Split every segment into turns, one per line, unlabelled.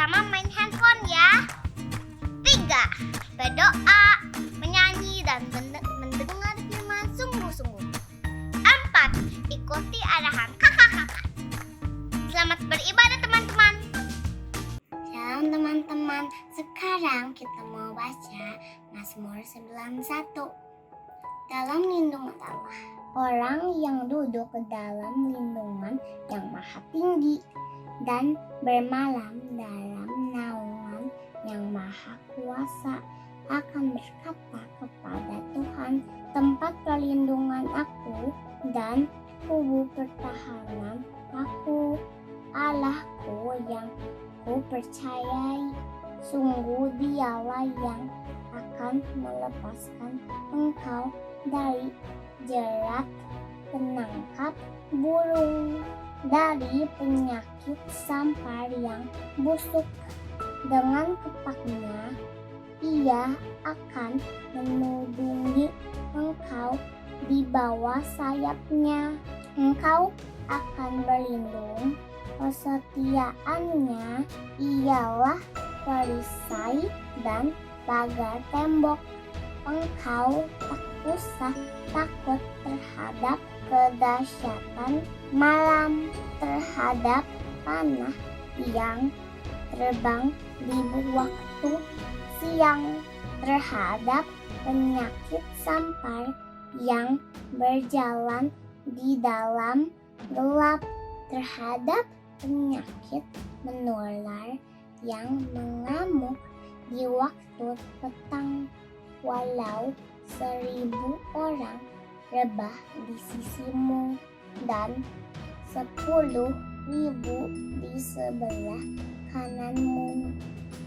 Pertama main handphone ya. 3. Berdoa, menyanyi dan mendengar firman sungguh-sungguh. 4. Ikuti arahan kakak-kakak. Selamat beribadah teman-teman. Shalom teman-teman. Sekarang kita mau baca Mazmur 91. Dalam lindungan Allah. Orang yang duduk ke dalam lindungan yang maha tinggi dan bermalam dalam naungan yang maha kuasa akan berkata kepada Tuhan, tempat perlindungan aku dan kubu pertahanan aku, Allahku yang ku percayai. Sungguh Dialah yang akan melepaskan engkau dari jerat penangkap burung, dari penyakit sampar yang busuk. Dengan kepaknya Ia akan melindungi engkau, di bawah sayapnya engkau akan berlindung. Kesetiaannya ialah perisai dan pagar tembok. Engkau tak usah takut terhadap kedahsyatan malam, terhadap panah yang terbang di waktu siang, terhadap penyakit sampar yang berjalan di dalam gelap, terhadap penyakit menular yang mengamuk di waktu petang. Walau 1000 orang rebah di sisimu dan 10.000 di sebelah kananmu,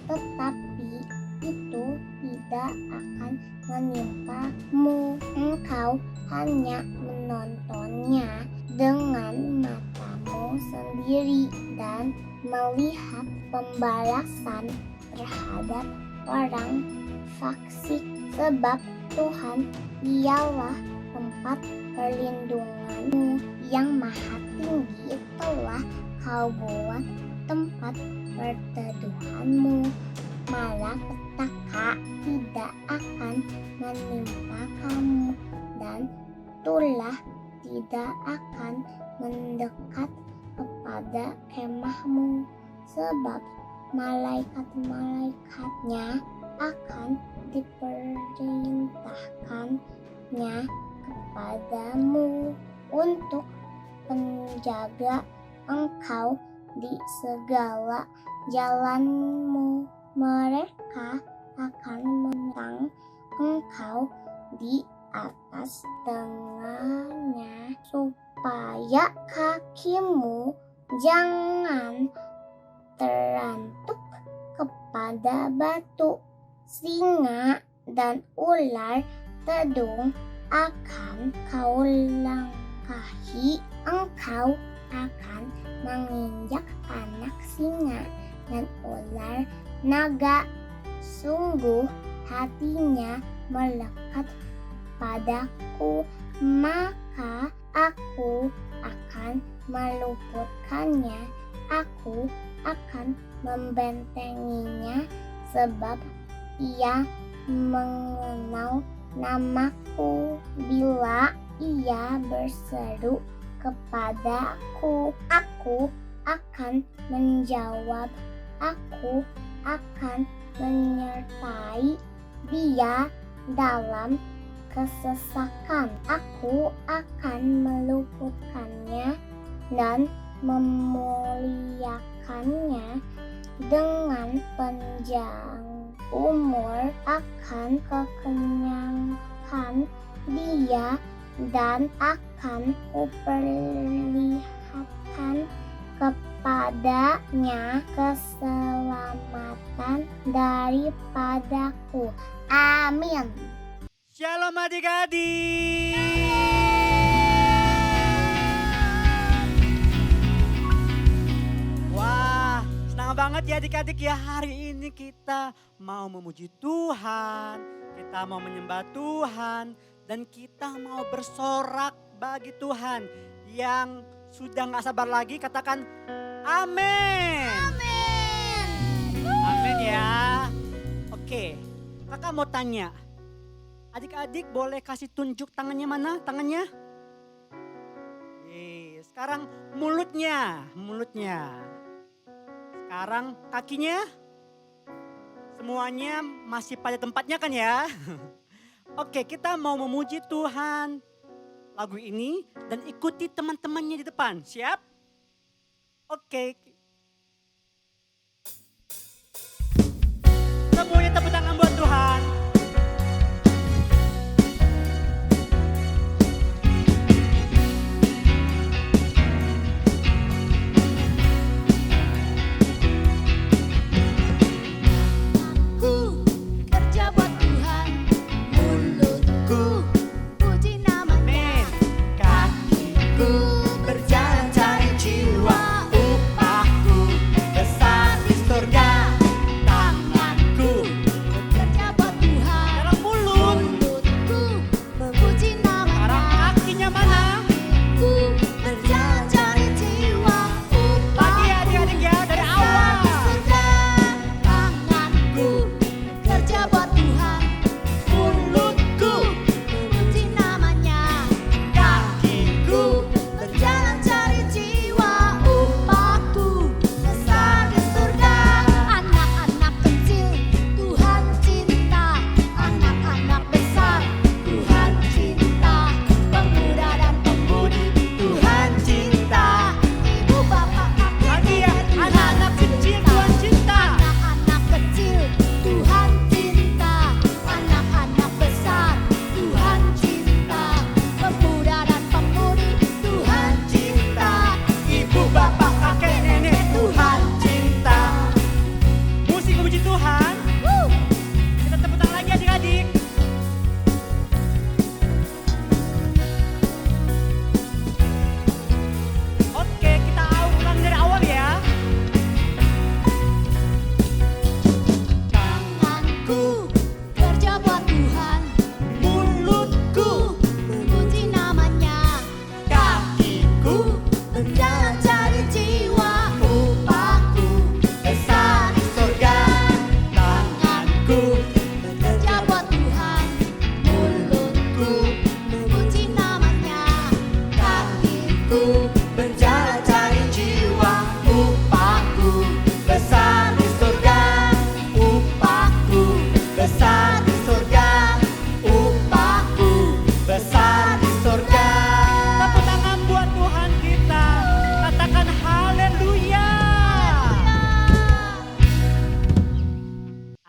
tetapi itu tidak akan menimpamu. Engkau hanya menontonnya dengan matamu sendiri dan melihat pembalasan terhadap orang fasik. Sebab Tuhan Dialah tempat perlindunganmu, yang maha tinggi telah kau buat tempat perteduhanmu. Malapetaka tidak akan menimpa kamu, dan tulah tidak akan mendekat kepada kemahmu. Sebab malaikat-malaikatnya akan diperintahkannya kepadamu untuk menjaga engkau di segala jalanmu. Mereka akan menentang engkau di atas tengahnya, supaya kakimu jangan terantuk kepada batu. Singa dan ular tedung akan kau langkahi. Engkau akan menginjak anak singa dan ular naga. Sungguh hatinya melekat padaku, maka aku akan meluputkannya. Aku akan membentenginya, sebab Ia mengenal namaku. Bila Ia berseru kepadaku, aku akan menjawab. Aku akan menyertai dia dalam kesesakan. Aku akan meluputkannya dan memuliakannya. Dengan panjang umur akan kekenyangan dia, dan akan kuperlihatkan kepadanya keselamatan daripadaku. Amin.
Shalom adik-adik. Wah, senang banget ya adik-adik ya, hari ini kita mau memuji Tuhan, kita mau menyembah Tuhan, dan kita mau bersorak bagi Tuhan. Yang sudah gak sabar lagi katakan amin.
Amin.
Kakak mau tanya. Adik-adik boleh kasih tunjuk tangannya mana? Tangannya? Sekarang mulutnya. Sekarang kakinya. Semuanya masih pada tempatnya kan ya? Oke, kita mau memuji Tuhan lagu ini dan ikuti teman-temannya di depan. Siap? Oke. Semuanya tepuk tangan buat Tuhan.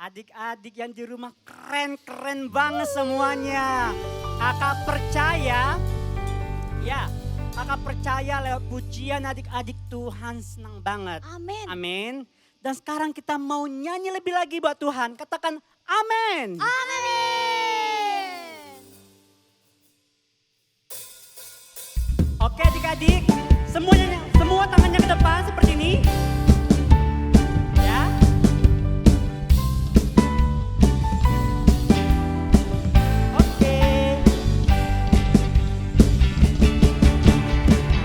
Adik-adik yang di rumah keren banget semuanya. Kakak percaya, ya kakak percaya lewat pujian adik-adik Tuhan senang banget.
Amin.
Amin. Dan sekarang kita mau nyanyi lebih lagi buat Tuhan. Katakan amin.
Amin.
Oke adik-adik, semua tangannya ke depan seperti ini. Ya. Oke.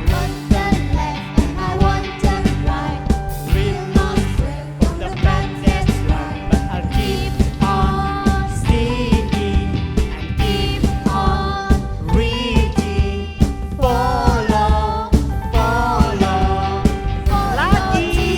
One turn left and I one turn right.
Will not stray from the path that's right, but I'll keep on singing and keep on reading. Follow. Lagi.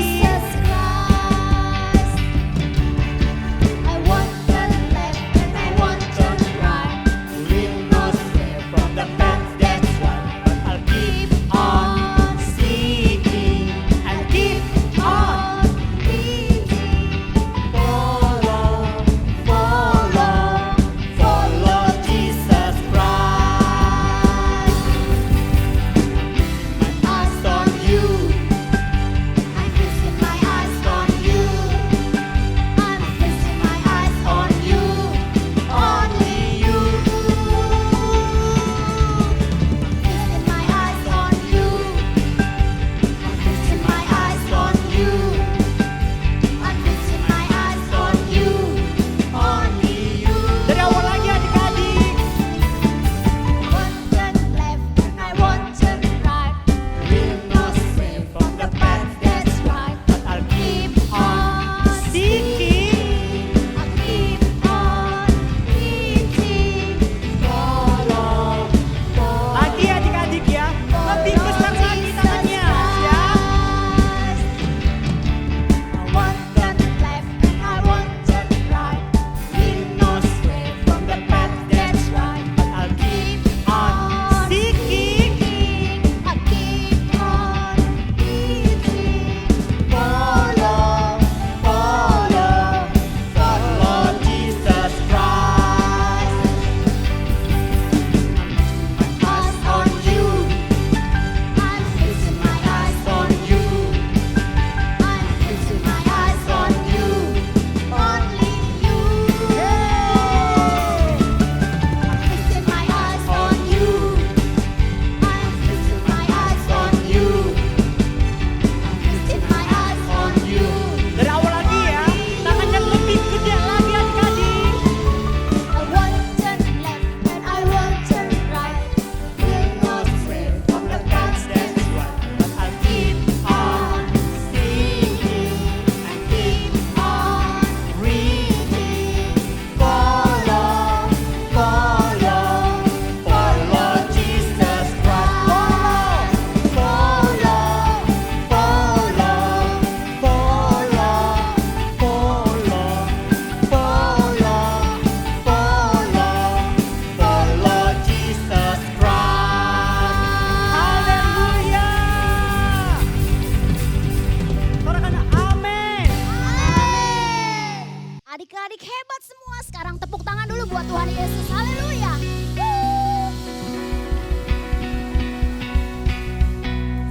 adik-adik hebat semua. Sekarang tepuk tangan dulu buat Tuhan Yesus. Haleluya. Wuh.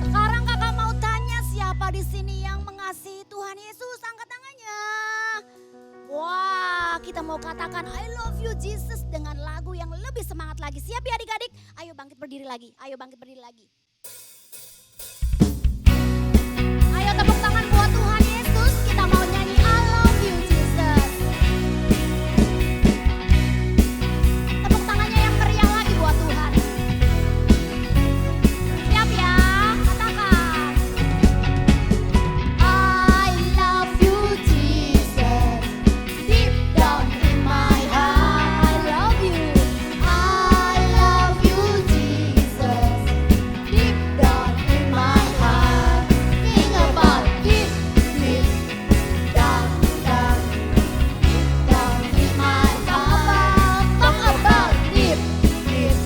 Sekarang kakak mau tanya siapa di sini yang mengasihi Tuhan Yesus? Angkat tangannya. Wah, kita mau katakan I love you Jesus dengan lagu yang lebih semangat lagi. Siap ya adik-adik? Ayo bangkit berdiri lagi. Ayo bangkit berdiri lagi. Ayo tepuk tangan buat Tuhan Yesus. Kita mau nyanyi I love you Jesus. Tepuk tangannya yang meriah lagi buat Tuhan. Siap ya? Katakan.
I love you, Jesus. Deep down in my heart,
I love you.
I love you, Jesus. Deep down in my heart, think about deep, deep down, down, deep down in my heart. Talk about deep, deep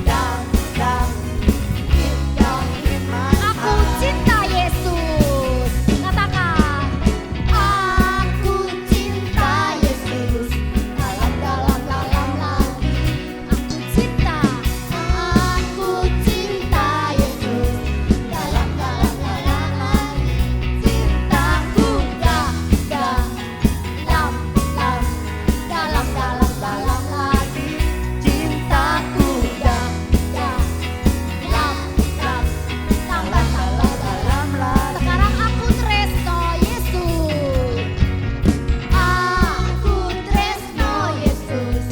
down, down, deep down in my
Aku
heart.
cinta Yesus. Katakan.
Aku cinta Yesus, dalam dalam dalam lagi.
Aku cinta.
Aku cinta Yesus, dalam dalam dalam lagi. Cintaku dalam dalam dalam lagi. Cintaku dalam tambah dalam lagi.
Sekarang aku tresno Yesus.
Aku tresno Yesus,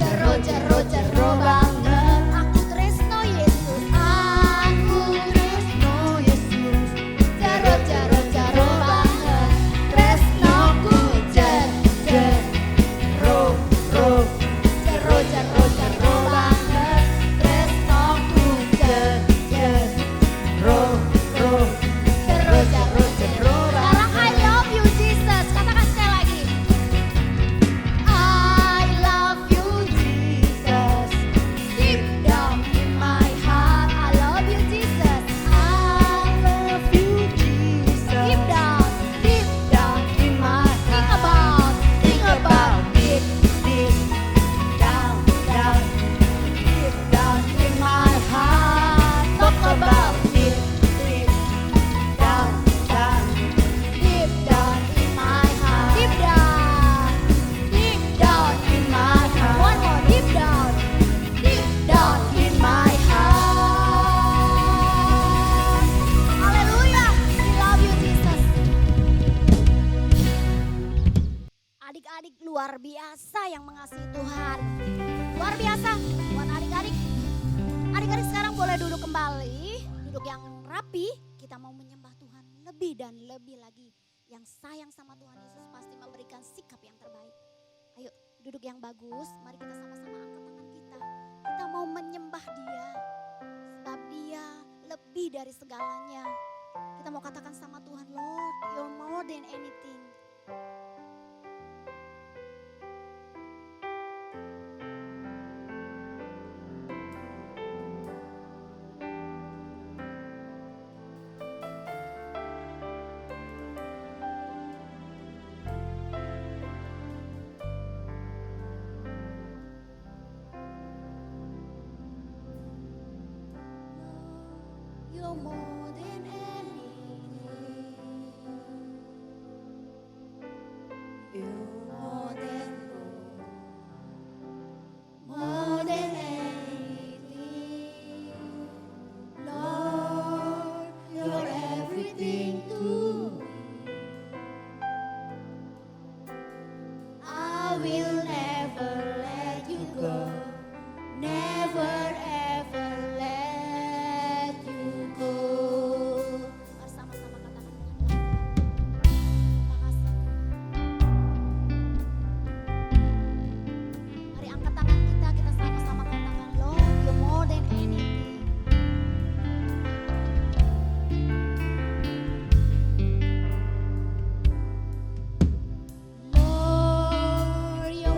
jero jero jero banget.
Aku tresno Yesus.
Aku tresno Yesus, jero jero jero banget. Tresnoku jero jero jero banget. Tresnoku jero jero
Sekarang I
banget.
love you Jesus. Katakan sekali lagi.
I love you, Jesus. Deep down in my heart,
I love you Jesus.
I love you, Jesus.
Deep down.
In my
Think
heart,
about.
deep down, deep down in my heart. Talk about deep down, deep down in my heart.
Deep down.
Deep down in my heart.
One more. Deep down.
In my heart.
Haleluya. We love you Jesus. Adik-adik luar biasa yang mengasihi Tuhan. Luar biasa buat adik-adik. Adik-adik sekarang boleh duduk kembali. Duduk yang rapi. Kita mau menyembah Tuhan lebih dan lebih lagi. Yang sayang sama Tuhan Yesus pasti memberikan sikap yang terbaik. Ayo duduk yang bagus. Mari kita sama-sama angkat tangan kita. Kita mau menyembah Dia. Sebab Dia lebih dari segalanya. Kita mau katakan sama Tuhan, Lord, you're more than anything.
You're more than anything. You're more than more than anything. Lord, you're everything to me. I will never let you go. Never ever let you go.
Mari sama-sama katakan dengan makasih. Mari angkat tangan kita, kita sama-sama katakan, Lord, you're more than anything.
Lord, you're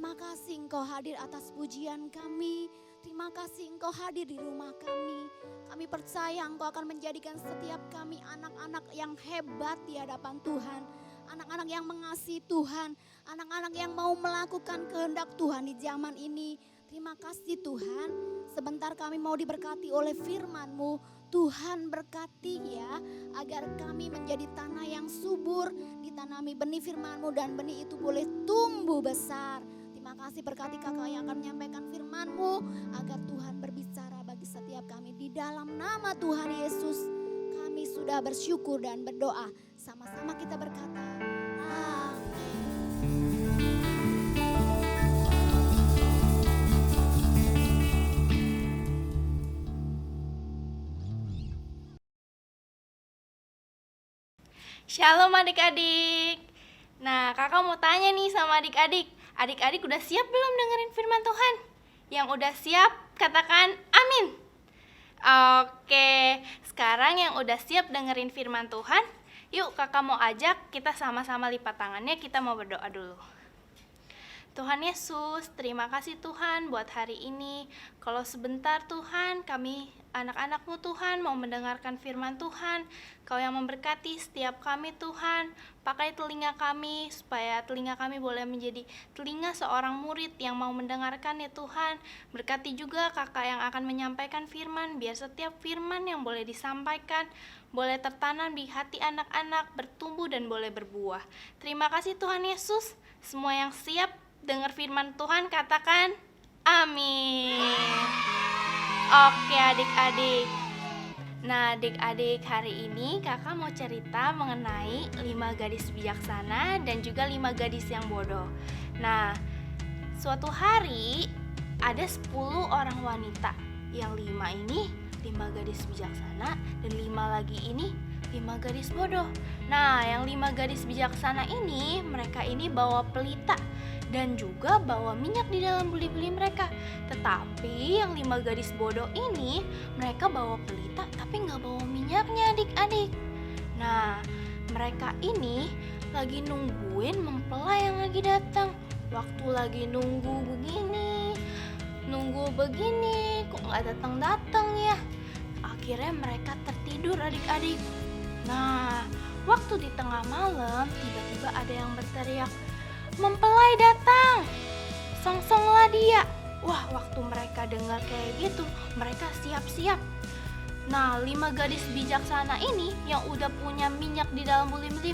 Terima kasih Engkau hadir atas pujian kami. Terima kasih Engkau hadir di rumah kami. Kami percaya Engkau akan menjadikan setiap kami anak-anak yang hebat di hadapan Tuhan. Anak-anak yang mengasihi Tuhan. Anak-anak yang mau melakukan kehendak Tuhan di zaman ini. Terima kasih Tuhan. Sebentar kami mau diberkati oleh firman-Mu. Tuhan berkati ya, agar kami menjadi tanah yang subur, ditanami benih firman-Mu dan benih itu boleh tumbuh besar. Terima kasih, berkati kakak yang akan menyampaikan firman-Mu, agar Tuhan berbicara bagi setiap kami. Di dalam nama Tuhan Yesus kami sudah bersyukur dan berdoa. Sama-sama kita berkata, amin.
Shalom adik-adik. Nah, kakak mau tanya nih sama adik-adik. Adik-adik udah siap belum dengerin firman Tuhan? Yang udah siap, katakan amin. Oke, sekarang yang udah siap dengerin firman Tuhan, yuk kakak mau ajak kita sama-sama lipat tangannya, kita mau berdoa dulu. Tuhan Yesus, terima kasih Tuhan buat hari ini. Kalau sebentar Tuhan, kami anak-anak-Mu Tuhan mau mendengarkan firman Tuhan. Kau yang memberkati setiap kami Tuhan. Pakai telinga kami supaya telinga kami boleh menjadi telinga seorang murid yang mau mendengarkan ya Tuhan. Berkati juga kakak yang akan menyampaikan firman, biar setiap firman yang boleh disampaikan boleh tertanam di hati anak-anak, bertumbuh dan boleh berbuah. Terima kasih Tuhan Yesus. Semua yang siap dengar firman Tuhan katakan amin. Oke adik-adik. Nah adik-adik, hari ini kakak mau cerita mengenai 5 gadis bijaksana dan juga 5 gadis yang bodoh. Nah, suatu hari ada 10 orang wanita. Yang 5 ini 5 gadis bijaksana dan 5 lagi ini 5 gadis bodoh. Nah, yang 5 gadis bijaksana ini, mereka ini bawa pelita dan juga bawa minyak di dalam beli-beli mereka. Tetapi yang 5 gadis bodoh ini, mereka bawa pelita tapi nggak bawa minyaknya adik-adik. Nah, mereka ini lagi nungguin mempelai yang lagi datang. Waktu lagi nunggu begini, kok nggak datang-datang ya. Akhirnya mereka tertidur adik-adik. Nah, waktu di tengah malam tiba-tiba ada yang berteriak, "Mempelai datang, songsonglah dia." Wah, waktu mereka dengar kayak gitu, mereka siap-siap. Nah, 5 gadis bijaksana ini yang udah punya minyak di dalam beli-beli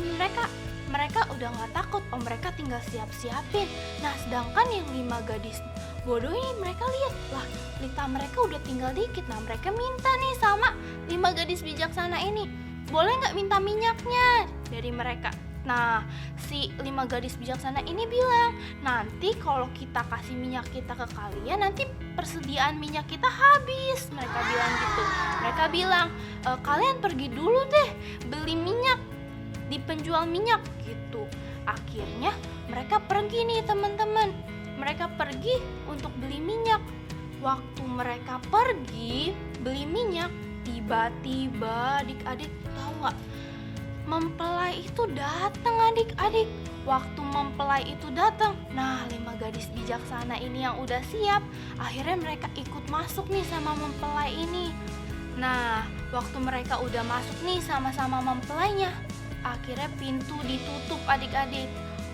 mereka udah gak takut, mereka tinggal siap-siapin. Nah, sedangkan yang 5 gadis bodoh ini mereka lihat, lah pelita mereka udah tinggal dikit. Nah, mereka minta nih sama 5 gadis bijaksana ini, boleh gak minta minyaknya dari mereka? Nah, si 5 gadis bijaksana ini bilang, nanti kalau kita kasih minyak kita ke kalian, nanti persediaan minyak kita habis. Mereka bilang gitu. Mereka bilang, kalian pergi dulu deh beli minyak di penjual minyak gitu. Akhirnya mereka pergi nih teman-teman. Mereka pergi untuk beli minyak. Waktu mereka pergi beli minyak, tiba-tiba adik-adik tahu gak? Mempelai itu datang adik-adik. Waktu mempelai itu datang, nah 5 gadis bijaksana ini yang udah siap, akhirnya mereka ikut masuk nih sama mempelai ini. Nah, waktu mereka udah masuk nih sama-sama mempelainya, akhirnya pintu ditutup adik-adik.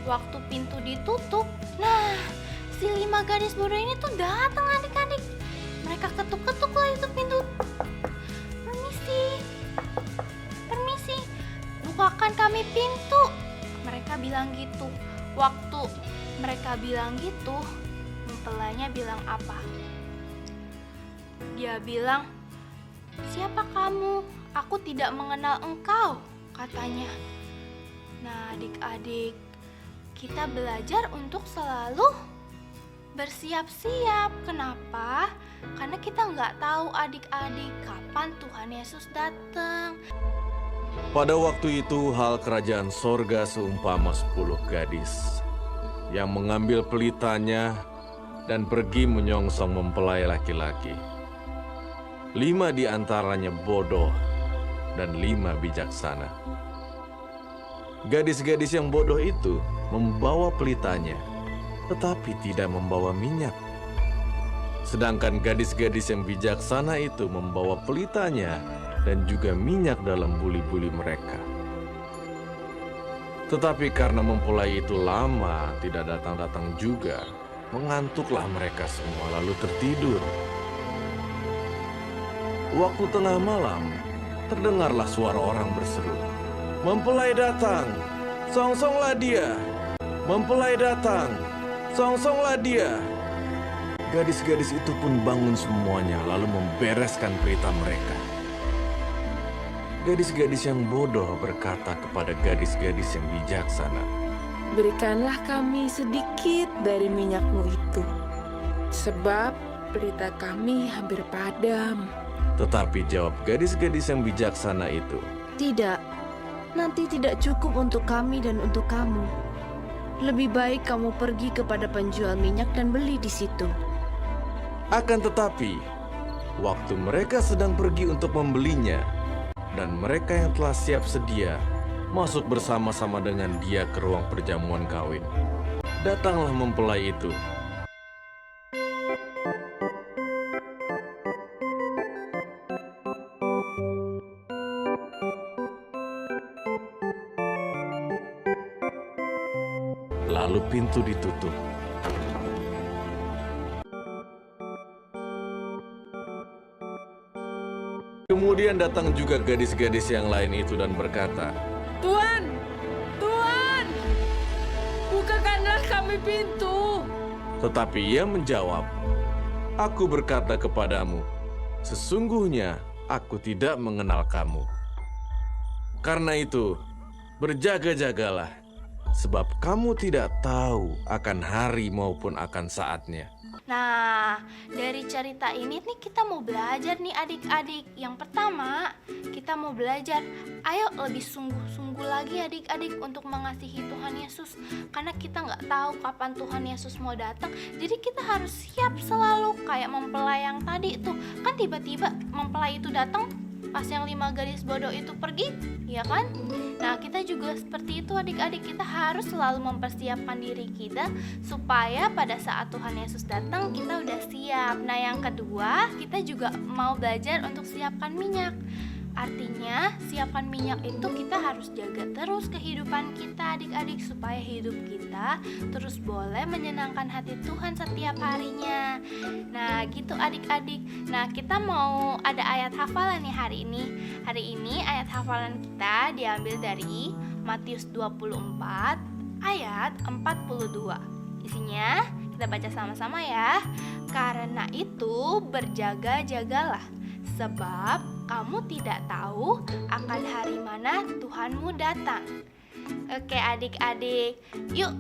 Waktu pintu ditutup, nah si 5 gadis bodoh ini tuh datang adik-adik. Mereka ketuk-ketuk lah itu pintu. Permisi, bukakan kami pintu. Mereka bilang gitu. Waktu mereka bilang gitu, mempelainya bilang apa? Dia bilang, "Siapa kamu? Aku tidak mengenal engkau," katanya. Nah adik-adik, kita belajar untuk selalu bersiap-siap. Kenapa? Karena kita nggak tahu adik-adik kapan Tuhan Yesus datang.
Pada waktu itu hal kerajaan sorga seumpama 10 gadis yang mengambil pelitanya dan pergi menyongsong mempelai laki-laki. 5 di antaranya bodoh dan 5 bijaksana. Gadis-gadis yang bodoh itu membawa pelitanya tetapi tidak membawa minyak. Sedangkan gadis-gadis yang bijaksana itu membawa pelitanya dan juga minyak dalam buli-buli mereka. Tetapi karena mempelai itu lama tidak datang-datang juga, mengantuklah mereka semua lalu tertidur. Waktu tengah malam, terdengarlah suara orang berseru, "Mempelai datang, songsonglah dia! Mempelai datang, songsonglah dia!" Gadis-gadis itu pun bangun semuanya lalu membereskan berita mereka. Gadis-gadis yang bodoh berkata kepada gadis-gadis yang bijaksana,
Berikanlah kami sedikit dari minyakmu itu, sebab berita kami hampir padam.
Tetapi jawab gadis-gadis yang bijaksana itu,
Tidak, nanti tidak cukup untuk kami dan untuk kamu. Lebih baik kamu pergi kepada penjual minyak dan beli di situ.
akan tetapi waktu mereka sedang pergi untuk membelinya, dan mereka yang telah siap sedia masuk bersama-sama dengan dia ke ruang perjamuan kawin, datanglah mempelai itu. Lalu pintu ditutup. Kemudian datang juga gadis-gadis yang lain itu dan berkata,
Tuan, Tuan, bukakanlah kami pintu.
tetapi ia menjawab, "Aku berkata kepadamu, sesungguhnya aku tidak mengenal kamu. Karena itu, berjaga-jagalah, sebab kamu tidak tahu akan hari maupun akan saatnya."
Nah, dari cerita ini nih kita mau belajar nih adik-adik. Yang pertama, kita mau belajar, ayo lebih sungguh-sungguh lagi adik-adik untuk mengasihi Tuhan Yesus. Karena kita nggak tahu kapan Tuhan Yesus mau datang. Jadi kita harus siap selalu kayak mempelai yang tadi tuh. Kan tiba-tiba mempelai itu datang pas yang 5 gadis bodoh itu pergi, ya kan? Nah, kita juga seperti itu adik-adik, kita harus selalu mempersiapkan diri kita supaya pada saat Tuhan Yesus datang kita udah siap. Nah, yang kedua, kita juga mau belajar untuk siapkan minyak. Artinya, siapkan minyak itu kita harus jaga terus kehidupan kita adik-adik supaya hidup kita terus boleh menyenangkan hati Tuhan setiap harinya. Nah, gitu adik-adik. Nah, kita mau ada ayat hafalan nih hari ini. Hari ini ayat hafalan kita diambil dari Matius 24 ayat 42. Isinya kita baca sama-sama ya. Karena itu berjaga-jagalah, sebab kamu tidak tahu akan hari mana Tuhanmu datang. Oke adik-adik, yuk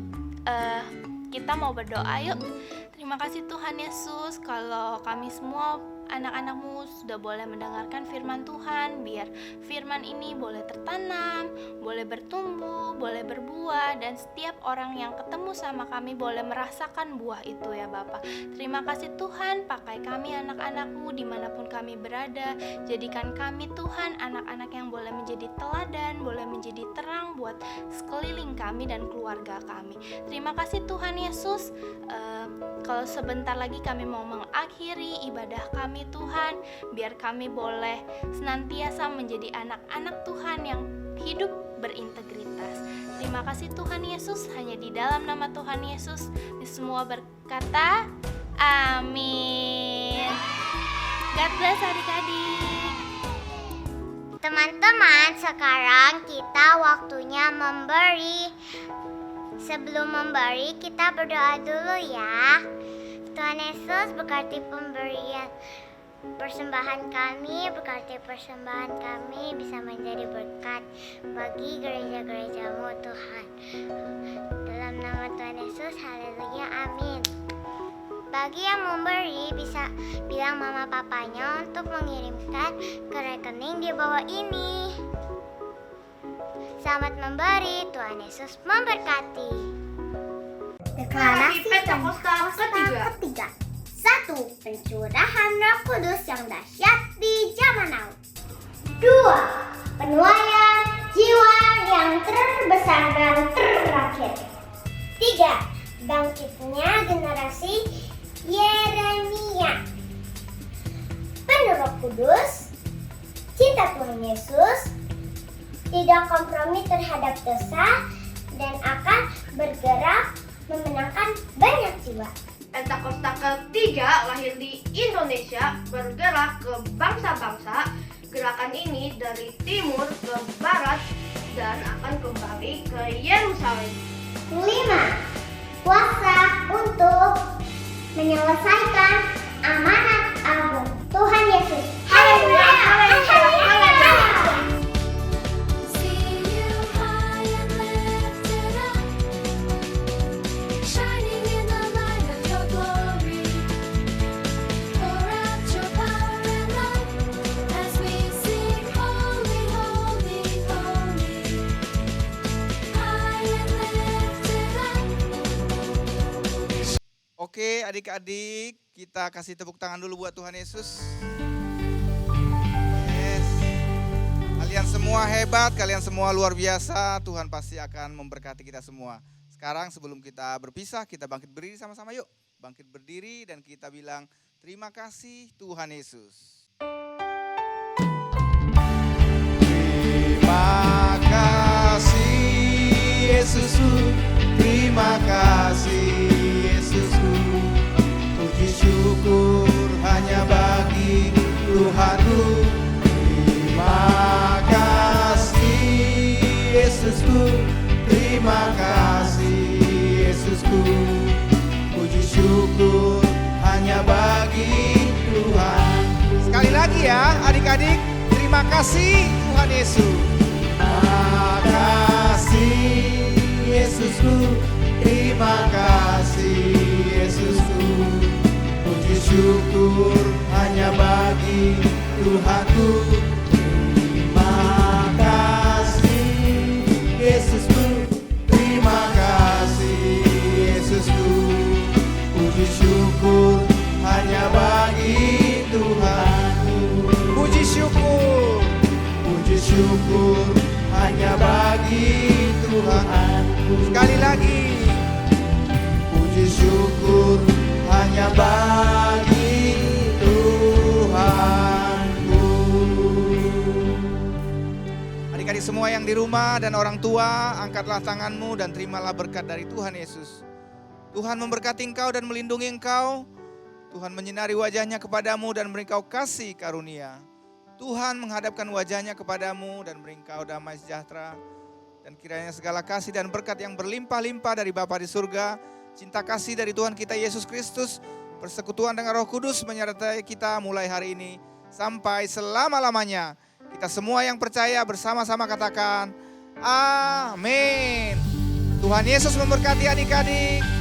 kita mau berdoa yuk. Terima kasih Tuhan Yesus kalau kami semua anak-anakmu sudah boleh mendengarkan firman Tuhan. Biar firman ini boleh tertanam, boleh bertumbuh, boleh berbuah, dan setiap orang yang ketemu sama kami boleh merasakan buah itu ya Bapak. Terima kasih Tuhan, pakai kami anak-anakmu dimanapun kami berada. Jadikan kami Tuhan anak-anak yang boleh menjadi teladan, boleh menjadi terang buat sekeliling kami dan keluarga kami. Terima kasih Tuhan Yesus. Kalau sebentar lagi kami mau mengakhiri ibadah kami Tuhan, biar kami boleh senantiasa menjadi anak-anak Tuhan yang hidup berintegritas. Terima kasih Tuhan Yesus, hanya di dalam nama Tuhan Yesus di semua berkata amin. God bless adik-adik.
Teman-teman, sekarang kita waktunya memberi. Sebelum memberi, kita berdoa dulu ya. Tuhan Yesus, berkati pemberian persembahan kami, berkati persembahan kami bisa menjadi berkat bagi gereja-gereja-Mu Tuhan. Dalam nama Tuhan Yesus, haleluya, amin. Bagi yang memberi bisa bilang mama papanya untuk mengirimkan ke rekening di bawah ini. Selamat memberi, Tuhan Yesus memberkati. Deklarasi Pentakosta ketiga. 1. Pencurahan Roh Kudus yang dahsyat di zaman now. 2. Penuaian jiwa yang terbesar dan terakhir. 3. bangkitnya generasi Yeremia. Penuh Roh Kudus, cinta Tuhan Yesus, tidak kompromi terhadap dosa, dan akan bergerak memenangkan banyak jiwa.
Pentakosta ketiga lahir di Indonesia, bergerak ke bangsa-bangsa. Gerakan ini dari timur ke barat dan akan kembali ke Yerusalem.
5. Puasa untuk menyelesaikan amanat agung Tuhan Yesus. Haleluya! Haleluya!
Oke adik-adik, kita kasih tepuk tangan dulu buat Tuhan Yesus. Yes. Kalian semua hebat, kalian semua luar biasa. Tuhan pasti akan memberkati kita semua. Sekarang sebelum kita berpisah, kita bangkit berdiri sama-sama yuk. Bangkit berdiri dan kita bilang terima kasih Tuhan Yesus. Terima kasih Yesusku, terima kasih Yesusku. Puji syukur hanya bagi Tuhanku. Terima kasih Yesusku, terima kasih Yesusku. Puji syukur hanya bagi Tuhan. Sekali lagi ya adik-adik, terima kasih Tuhan Yesus. Terima kasih Yesusku, terima kasih Yesusku. Puji syukur hanya bagi Tuhanku. Terima kasih Yesusku, terima kasih Yesusku. Puji syukur hanya bagi Tuhanku. Puji syukur hanya bagi Tuhanku. Sekali lagi. Puji syukur hanya bagi Tuhanku. Adik-adik semua yang di rumah dan orang tua, angkatlah tanganmu dan terimalah berkat dari Tuhan Yesus. Tuhan memberkati engkau dan melindungi engkau. Tuhan menyinari wajahnya kepadamu dan beri engkau kasih karunia. Tuhan menghadapkan wajahnya kepadamu dan beri engkau damai sejahtera. Dan kiranya segala kasih dan berkat yang berlimpah-limpah dari Bapa di surga, cinta kasih dari Tuhan kita Yesus Kristus, persekutuan dengan Roh Kudus menyertai kita mulai hari ini sampai selama-lamanya. Kita semua yang percaya bersama-sama katakan, amin. Tuhan Yesus memberkati adik-adik.